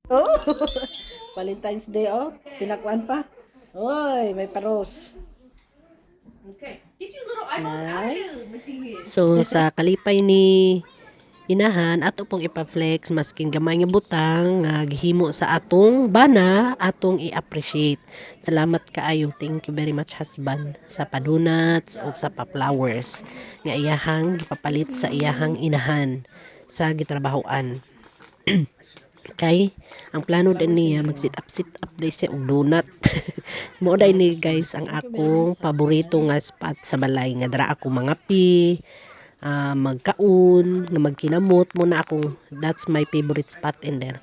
Oh, Valentine's Day, oh. Tinakwan pa. Oy, may paros. Okay. Get your little eyeballs out of here. Nice. Look at here. So sa kalipay ni inahan ato pong ipa-flex maskin gamay nga butang nga gihimo sa atong bana atong i-appreciate. Salamat kaayo. Thank you very much husband sa padonuts o sa pa-flowers nga iyahang gipapalit sa iyahang inahan sa gitrabahoan. Kay ang plano din niya mag sit up day siya og donut. Mo day ni guys ang akong paborito nga spot sa balay nga dara ako mangapi, magkaon, nga magkinamot mo na akong that's my favorite spot in there.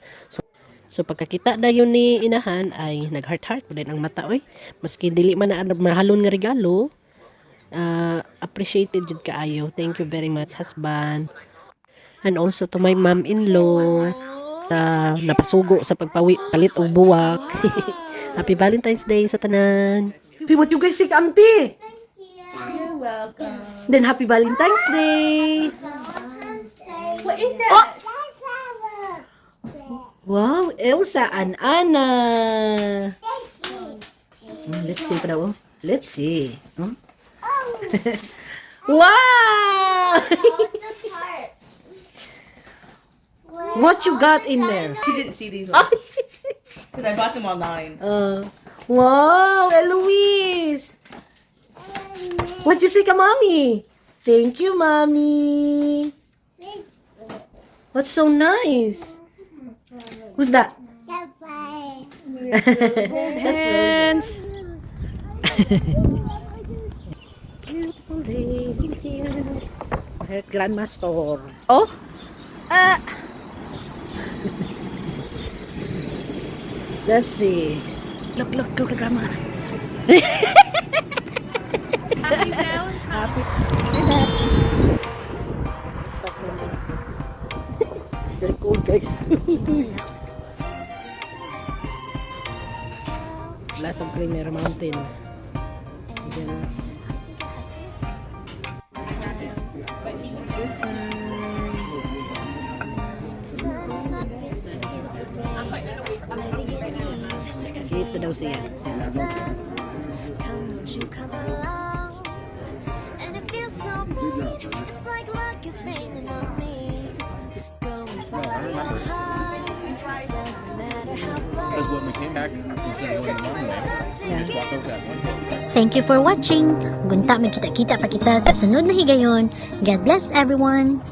So pagkakita dayon ni inahan ay nag-heart din ang mata oy. Maski dili man na mahalon nga regalo, appreciated jud kaayo. Thank you very much husband. And also to my mom-in-law sa napasugo sa pagpalit og buwak. Happy Valentine's Day sa tanan. Hey, what you guys say, auntie? You're welcome. Then happy Valentine's Day. What is that? Wow, Elsa and Anna. Let's see pa daw. Let's see. Huh? Wow! What you got in there? She didn't see these ones. Because I bought them online. Wow, Eloise. What you say ka, mommy? Thank you, mommy. What's so nice? Who's that? Hands. Beautiful day. At Grandma Store. Oh? Let's see. Look, go ka, Grandma. Happy Valentine's. Happy. Very cold, guys. Glass of Creamer Mountain. Yes. Good time. Dito daw siya. And it feels so bright. It's like luck is raining on me. Go and follow your heart. Doesn't matter how far. Because when we came back, we started going along there. Just walked over that one. Thank you for watching. Gunta, magkita-kita pa kita sa sunod na higayon. God bless everyone.